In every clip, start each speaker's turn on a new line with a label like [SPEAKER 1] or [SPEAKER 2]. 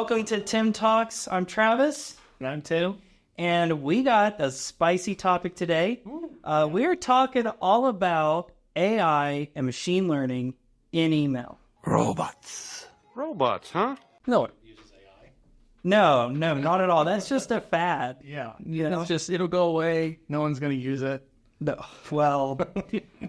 [SPEAKER 1] Welcome to TimTalks. I'm Travis.
[SPEAKER 2] And I'm Tim.
[SPEAKER 1] And we got a spicy topic today. We're talking all about AI and machine learning in email.
[SPEAKER 2] Robots, huh?
[SPEAKER 1] No, no, not at all. That's just a fad.
[SPEAKER 2] Yeah.
[SPEAKER 1] You know?
[SPEAKER 2] It's just, it'll go away. No one's going to use it.
[SPEAKER 1] No. Well,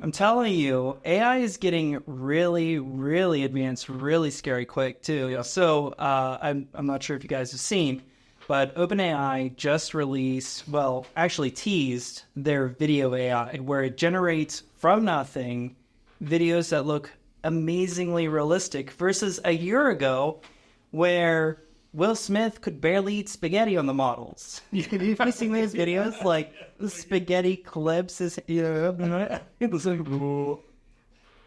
[SPEAKER 1] I'm telling you, AI is getting really, really advanced, really scary quick too.
[SPEAKER 2] Yep.
[SPEAKER 1] So I'm not sure if you guys have seen, but OpenAI just released, well, actually teased their video AI, where it generates from nothing videos that look amazingly realistic versus a year ago where Will Smith could barely eat spaghetti on the models. You've seen these videos, like the spaghetti clips is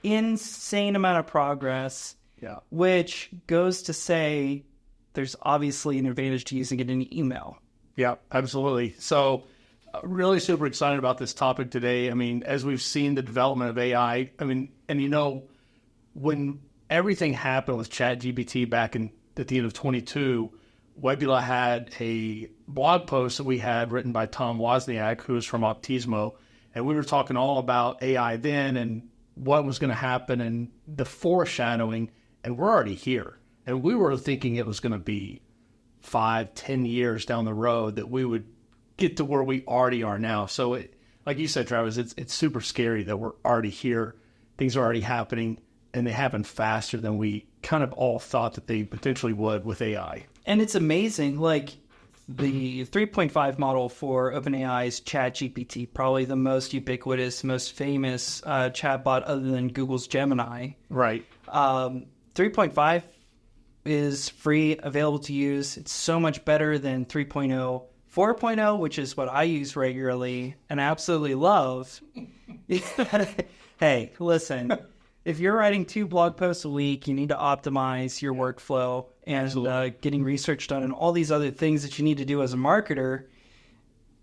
[SPEAKER 1] insane amount of progress.
[SPEAKER 2] Yeah.
[SPEAKER 1] Which goes to say there's obviously an advantage to using it in email.
[SPEAKER 2] Yeah, absolutely. So really super excited about this topic today. I mean, as we've seen the development of AI, and when everything happened with ChatGPT back at the end of 22, Webbula had a blog post that we had written by Tom Wozniak, who is from Optismo, and we were talking all about AI then and what was going to happen and the foreshadowing, and we're already here. And we were thinking it was going to be 5-10 years down the road that we would get to where we already are now. So, like you said, Travis, it's super scary that we're already here. Things are already happening, and they happen faster than we kind of all thought that they potentially would with AI.
[SPEAKER 1] And it's amazing, like the 3.5 model for OpenAI's ChatGPT, probably the most ubiquitous, most famous chatbot other than Google's Gemini.
[SPEAKER 2] Right.
[SPEAKER 1] 3.5 is free, available to use. It's so much better than 3.0. 4.0, which is what I use regularly and absolutely love. Hey, listen. If you're writing 2 blog posts a week, you need to optimize your workflow and getting research done and all these other things that you need to do as a marketer.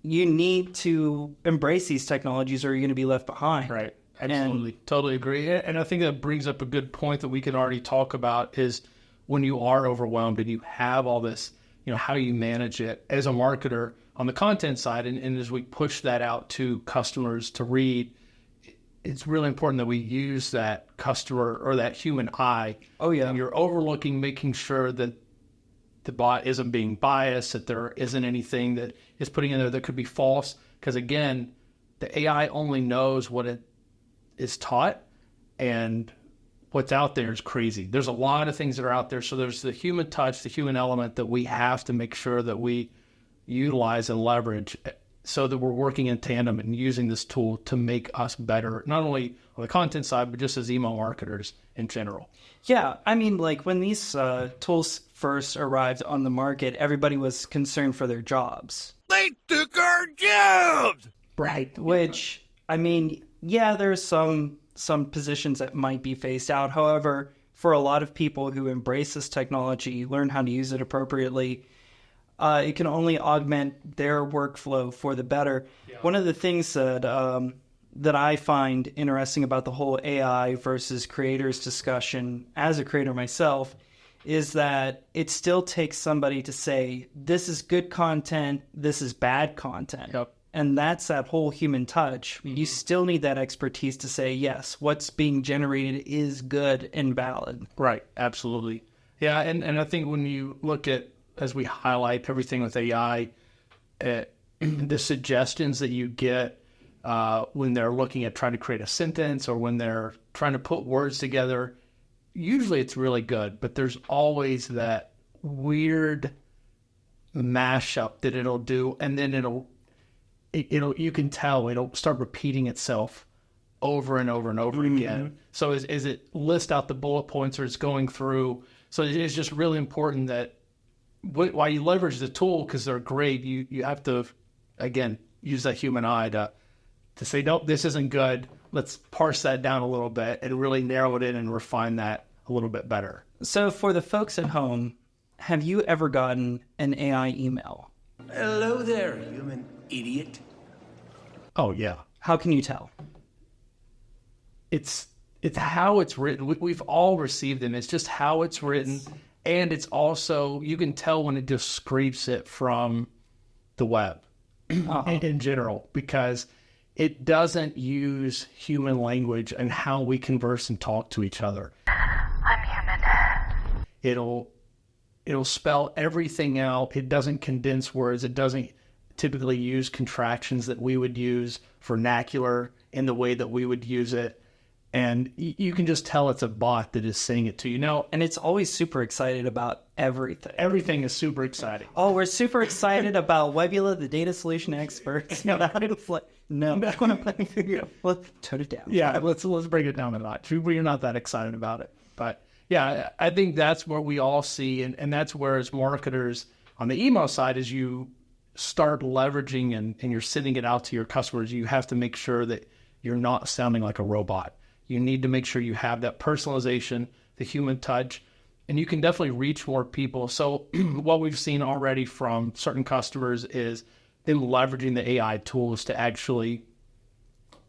[SPEAKER 1] You need to embrace these technologies or you're going to be left behind.
[SPEAKER 2] Right. Absolutely. Totally agree. And I think that brings up a good point that we can already talk about is when you are overwhelmed and you have all this, how you manage it as a marketer on the content side. And as we push that out to customers to read, it's really important that we use that customer or that human eye.
[SPEAKER 1] Oh, yeah.
[SPEAKER 2] And you're overlooking, making sure that the bot isn't being biased, that there isn't anything that is putting in there that could be false. Because, again, the AI only knows what it is taught, and what's out there is crazy. There's a lot of things that are out there. So there's the human touch, the human element that we have to make sure that we utilize and leverage so that we're working in tandem and using this tool to make us better, not only on the content side, but just as email marketers in general.
[SPEAKER 1] Yeah, like when these tools first arrived on the market, everybody was concerned for their jobs.
[SPEAKER 3] They took our jobs!
[SPEAKER 1] Right, which, yeah, there's some positions that might be phased out. However, for a lot of people who embrace this technology, learn how to use it appropriately, it can only augment their workflow for the better. Yeah. One of the things that I find interesting about the whole AI versus creators discussion as a creator myself is that it still takes somebody to say, this is good content, this is bad content.
[SPEAKER 2] Yep.
[SPEAKER 1] And that's that whole human touch. Mm-hmm. You still need that expertise to say, yes, what's being generated is good and valid.
[SPEAKER 2] Right, absolutely. Yeah, and I think when you look at, as we highlight everything with AI, the suggestions that you get when they're looking at trying to create a sentence or when they're trying to put words together, usually it's really good, but there's always that weird mashup that it'll do, and then it'll you can tell it'll start repeating itself over and over and over again. So as it lists out the bullet points or it's going through, so it's just really important that while you leverage the tool, because they're great, you have to, again, use that human eye to say, nope, this isn't good. Let's parse that down a little bit and really narrow it in and refine that a little bit better.
[SPEAKER 1] So for the folks at home, have you ever gotten an AI email?
[SPEAKER 3] Hello there, human idiot.
[SPEAKER 2] Oh, yeah.
[SPEAKER 1] How can you tell?
[SPEAKER 2] It's how it's written. We've all received them. It's just how it's written, And it's also, you can tell when it just scrapes it from the web in general, because it doesn't use human language and how we converse and talk to each other.
[SPEAKER 4] I'm human.
[SPEAKER 2] It'll spell everything out. It doesn't condense words. It doesn't typically use contractions that we would use, vernacular in the way that we would use it. And you can just tell it's a bot that is saying it to you. Now,
[SPEAKER 1] And it's always super excited about everything.
[SPEAKER 2] everything is super exciting.
[SPEAKER 1] Oh, we're super excited about Webbula, the data solution experts. No, let's tone it down.
[SPEAKER 2] Yeah, let's bring it down a notch. We're not that excited about it. But yeah, I think that's where we all see, and that's where as marketers on the email side, as you start leveraging and you're sending it out to your customers, you have to make sure that you're not sounding like a robot. You need to make sure you have that personalization, the human touch, and you can definitely reach more people. So what we've seen already from certain customers is them leveraging the AI tools to actually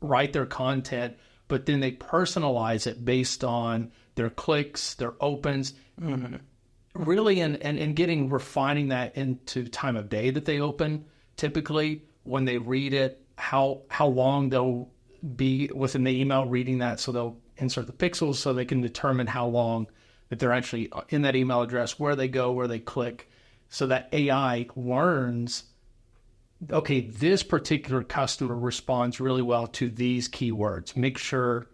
[SPEAKER 2] write their content, but then they personalize it based on their clicks, their opens, really, and refining that into time of day that they open. Typically, when they read it, how long they'll be within the email reading that, so they'll insert the pixels so they can determine how long that they're actually in that email address, where they go, where they click, so that AI learns, okay, this particular customer responds really well to these keywords. Make sure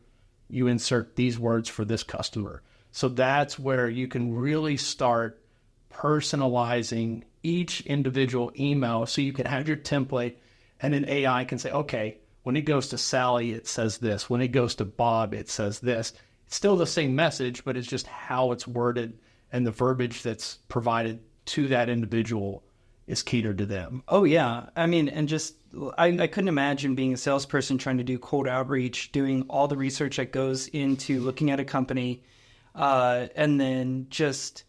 [SPEAKER 2] you insert these words for this customer. So that's where you can really start personalizing each individual email, so you can have your template, and then AI can say, okay, when it goes to Sally, it says this. When it goes to Bob, it says this. It's still the same message, but it's just how it's worded and the verbiage that's provided to that individual is catered to them.
[SPEAKER 1] Oh, yeah. I mean, and just, I couldn't imagine being a salesperson trying to do cold outreach, doing all the research that goes into looking at a company, and then just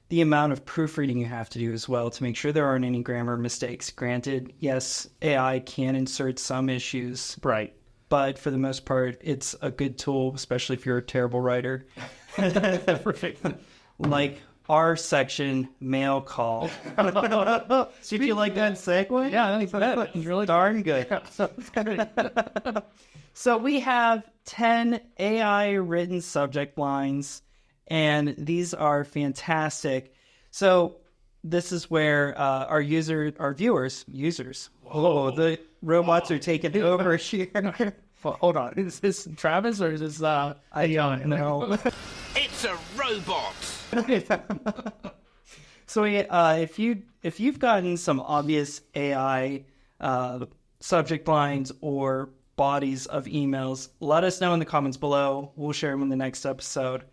[SPEAKER 1] the amount of proofreading you have to do as well to make sure there aren't any grammar mistakes. Granted, yes, AI can insert some issues.
[SPEAKER 2] Right.
[SPEAKER 1] But for the most part, it's a good tool, especially if you're a terrible writer.
[SPEAKER 2] Perfect.
[SPEAKER 1] Like our section, mail call. Did you like that segue?
[SPEAKER 2] Yeah, I think that is really
[SPEAKER 1] darn good. So we have 10 AI written subject lines, and these are fantastic. So this is where our viewers, oh, the robots are taking over here.
[SPEAKER 2] Well, hold on, is this Travis or is this
[SPEAKER 1] I don't know.
[SPEAKER 3] It's a robot.
[SPEAKER 1] So if you've gotten some obvious AI subject lines or bodies of emails, let us know in the comments below. We'll share them in the next episode.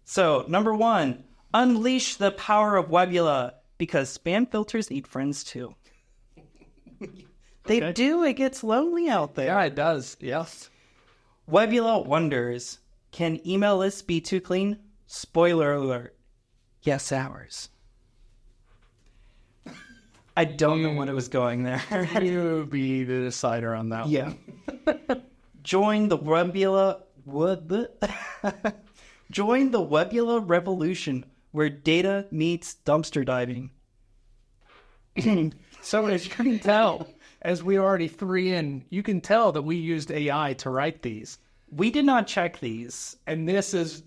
[SPEAKER 1] So, number 1, unleash the power of Webbula, because spam filters need friends too. They do. It gets lonely out there.
[SPEAKER 2] Yeah, it does. Yes.
[SPEAKER 1] Webbula wonders, can email lists be too clean? Spoiler alert. Yes, ours. I don't know what it was going there.
[SPEAKER 2] You be the decider on that one.
[SPEAKER 1] Yeah. Join the Webbula Join the Webbula revolution, where data meets dumpster diving.
[SPEAKER 2] So as you can tell, as we already 3 in, you can tell that we used AI to write these.
[SPEAKER 1] We did not check these.
[SPEAKER 2] And this is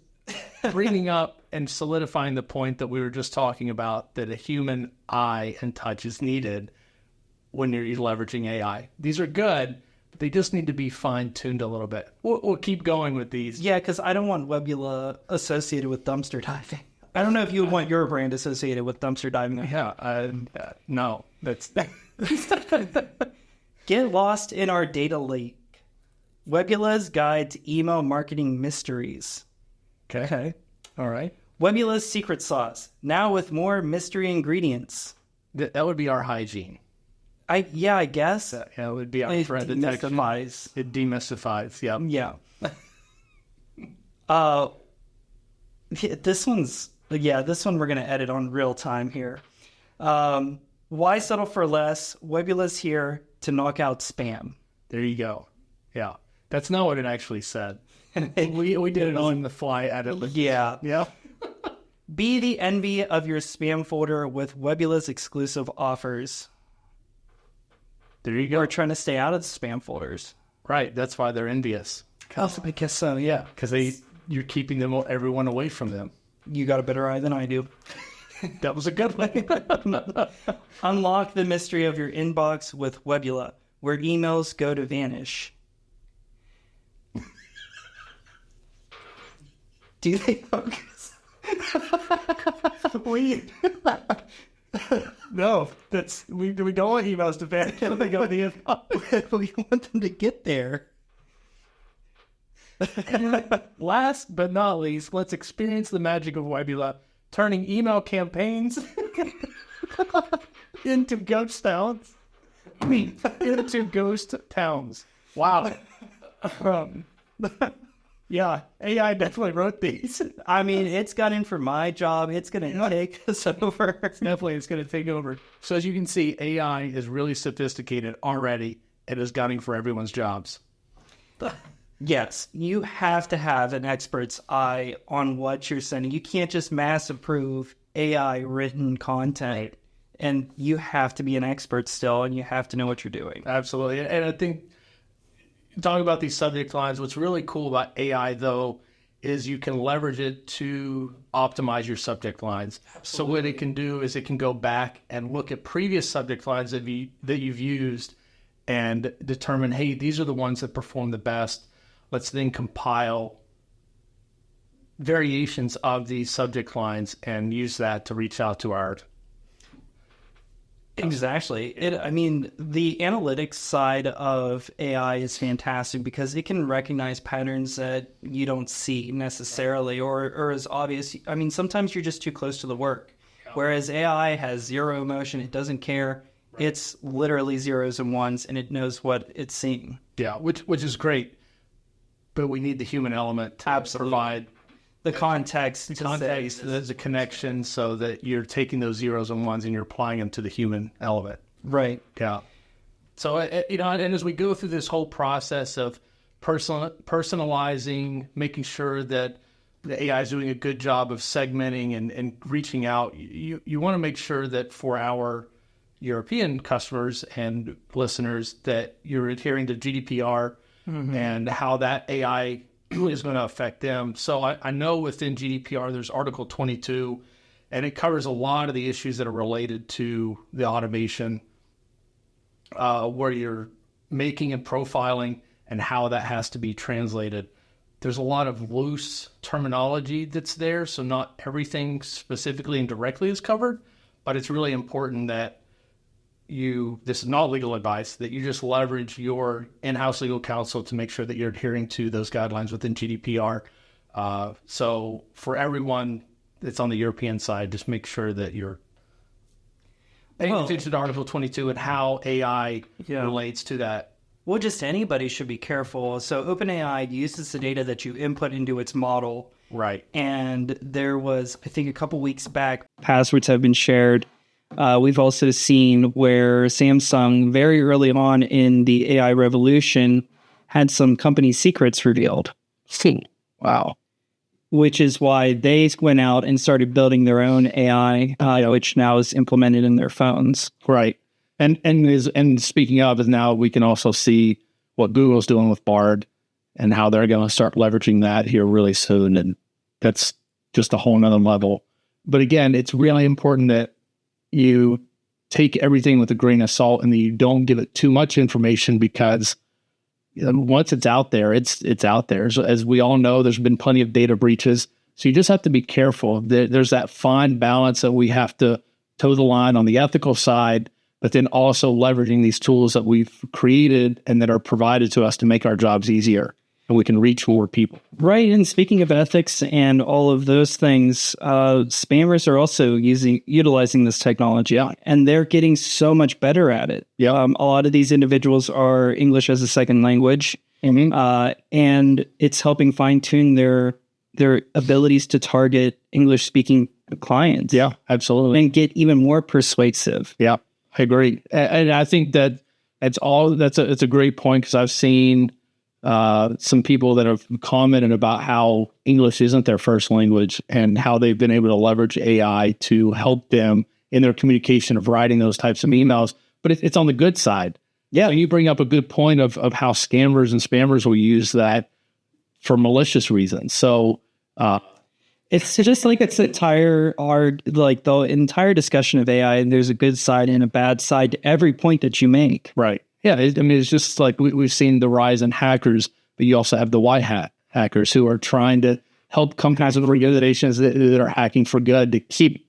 [SPEAKER 2] bringing up and solidifying the point that we were just talking about, that a human eye and touch is needed when you're leveraging AI. These are good, but they just need to be fine-tuned a little bit. We'll keep going with these.
[SPEAKER 1] Yeah, because I don't want Webbula associated with dumpster diving. I don't know if you would want your brand associated with dumpster diving.
[SPEAKER 2] Yeah, no. That's
[SPEAKER 1] Get lost in our data lake. Webbula's guide to email marketing mysteries.
[SPEAKER 2] okay. All right.
[SPEAKER 1] Webbula's secret sauce, now with more mystery ingredients.
[SPEAKER 2] That would be our hygiene.
[SPEAKER 1] I guess.
[SPEAKER 2] Yeah, it would be our
[SPEAKER 1] It
[SPEAKER 2] threat detection.
[SPEAKER 1] demystifies.
[SPEAKER 2] It demystifies, yeah.
[SPEAKER 1] Yeah. This one we're going to edit on real time here. Why settle for less? Webbula's here to knock out spam.
[SPEAKER 2] There you go. Yeah. That's not what it actually said. We did it on the fly edit.
[SPEAKER 1] Yeah.
[SPEAKER 2] Yeah.
[SPEAKER 1] Be the envy of your spam folder with Webbula's exclusive offers.
[SPEAKER 2] There you go.
[SPEAKER 1] We're trying to stay out of the spam folders.
[SPEAKER 2] Right. That's why they're envious.
[SPEAKER 1] I guess so, yeah.
[SPEAKER 2] Because you're keeping everyone away from them.
[SPEAKER 1] You got a better eye than I do.
[SPEAKER 2] That was a good one.
[SPEAKER 1] Unlock the mystery of your inbox with Webbula, where emails go to vanish. Do they focus?
[SPEAKER 2] No, we don't want emails to vanish. They go to the inbox.
[SPEAKER 1] We want them to get there.
[SPEAKER 2] Last but not least, let's experience the magic of Webbula, turning email campaigns into ghost towns. Into ghost towns. Wow. Yeah, AI definitely wrote these.
[SPEAKER 1] I mean, it's got in for my job. It's going to take us over.
[SPEAKER 2] It's going to take over. So as you can see, AI is really sophisticated already. It is gunning for everyone's jobs.
[SPEAKER 1] Yes, you have to have an expert's eye on what you're sending. You can't just mass approve AI written content. And you have to be an expert still, and you have to know what you're doing.
[SPEAKER 2] Absolutely. And I think talking about these subject lines, what's really cool about AI, though, is you can leverage it to optimize your subject lines. Absolutely. So what it can do is it can go back and look at previous subject lines that you've used and determine, hey, these are the ones that perform the best. Let's then compile variations of these subject lines and use that to reach out to our...
[SPEAKER 1] Exactly. The analytics side of AI is fantastic because it can recognize patterns that you don't see necessarily or as obvious. I mean, sometimes you're just too close to the work. Whereas AI has zero emotion. It doesn't care. Right. It's literally zeros and ones, and it knows what it's seeing.
[SPEAKER 2] Yeah, which is great. But we need the human element to provide
[SPEAKER 1] the context.
[SPEAKER 2] There's a connection so that you're taking those zeros and ones and you're applying them to the human element.
[SPEAKER 1] Right.
[SPEAKER 2] Yeah. So, and as we go through this whole process of personalizing, making sure that the AI is doing a good job of segmenting and reaching out, you want to make sure that for our European customers and listeners that you're adhering to GDPR and how that AI is going to affect them. So I know within GDPR there's Article 22, and it covers a lot of the issues that are related to the automation, where you're making and profiling and how that has to be translated. There's a lot of loose terminology that's there, so not everything specifically and directly is covered, but it's really important that this is not legal advice, that you just leverage your in-house legal counsel to make sure that you're adhering to those guidelines within GDPR. So for everyone that's on the European side, just make sure that you're paying attention to Article 22 and how AI relates to that.
[SPEAKER 1] Well, just anybody should be careful. So OpenAI uses the data that you input into its model.
[SPEAKER 2] Right.
[SPEAKER 1] And there was, I think a couple weeks back, passwords have been shared. We've also seen where Samsung, very early on in the AI revolution, had some company secrets revealed. Wow. Which is why they went out and started building their own AI, which now is implemented in their phones.
[SPEAKER 2] Right. And speaking of, is now we can also see what Google's doing with Bard and how they're going to start leveraging that here really soon. And that's just a whole nother level. But again, it's really important that you take everything with a grain of salt and that you don't give it too much information, because once it's out there, it's out there. So as we all know, there's been plenty of data breaches. So you just have to be careful. There's that fine balance that we have to toe the line on the ethical side, but then also leveraging these tools that we've created and that are provided to us to make our jobs easier and we can reach more people.
[SPEAKER 1] Right. And speaking of ethics and all of those things, spammers are also utilizing this technology.
[SPEAKER 2] Yeah.
[SPEAKER 1] And they're getting so much better at it.
[SPEAKER 2] Yeah.
[SPEAKER 1] A lot of these individuals are English as a second language, and it's helping fine tune their abilities to target English speaking clients.
[SPEAKER 2] Yeah, absolutely.
[SPEAKER 1] And get even more persuasive.
[SPEAKER 2] Yeah, I agree. And I think that it's a great point, because I've seen some people that have commented about how English isn't their first language and how they've been able to leverage AI to help them in their communication of writing those types of emails. But it's on the good side. Yeah, you bring up a good point of how scammers and spammers will use that for malicious reasons. So
[SPEAKER 1] it's just like the entire discussion of AI, and there's a good side and a bad side to every point that you make.
[SPEAKER 2] Right. Yeah. It's just like we've seen the rise in hackers, but you also have the white hat hackers who are trying to help companies with organizations that are hacking for good to keep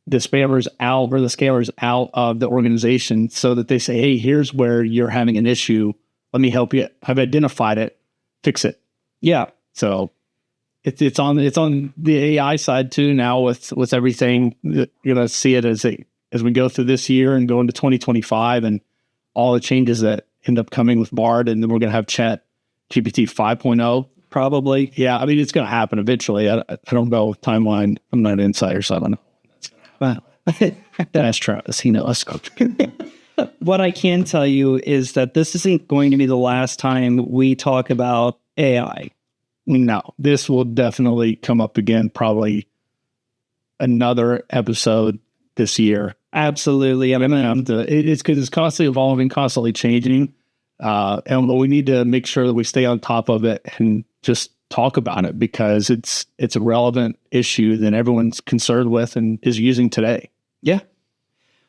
[SPEAKER 2] the spammers out or the scammers out of the organization so that they say, hey, here's where you're having an issue. Let me help you. I've identified it. Fix it.
[SPEAKER 1] Yeah.
[SPEAKER 2] So it's on the AI side too now with everything. You're going to see it as we go through this year and go into 2025 and all the changes that end up coming with Bard, and then we're going to have ChatGPT 5.0.
[SPEAKER 1] Probably.
[SPEAKER 2] Yeah, I mean, it's going to happen eventually. I don't know timeline. I'm not an insider, so I don't know.
[SPEAKER 1] Well,
[SPEAKER 2] That's Travis. He knows.
[SPEAKER 1] what I can tell you is that this isn't going to be the last time we talk about AI.
[SPEAKER 2] No, this will definitely come up again, probably another episode this year.
[SPEAKER 1] Absolutely. I mean,
[SPEAKER 2] It's because it's constantly evolving, constantly changing. And we need to make sure that we stay on top of it and just talk about it because it's a relevant issue that everyone's concerned with and is using today.
[SPEAKER 1] Yeah.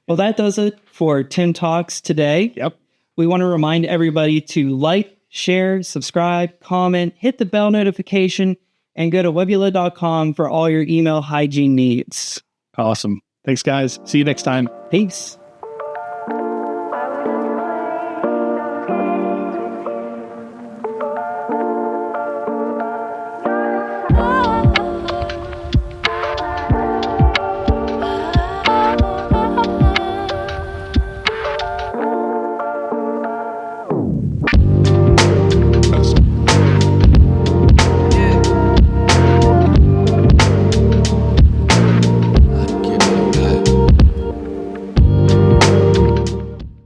[SPEAKER 1] Well, that does it for Tim Talks today.
[SPEAKER 2] Yep.
[SPEAKER 1] We want to remind everybody to like, share, subscribe, comment, hit the bell notification, and go to Webbula.com for all your email hygiene needs.
[SPEAKER 2] Awesome. Thanks, guys. See you next time.
[SPEAKER 1] Peace.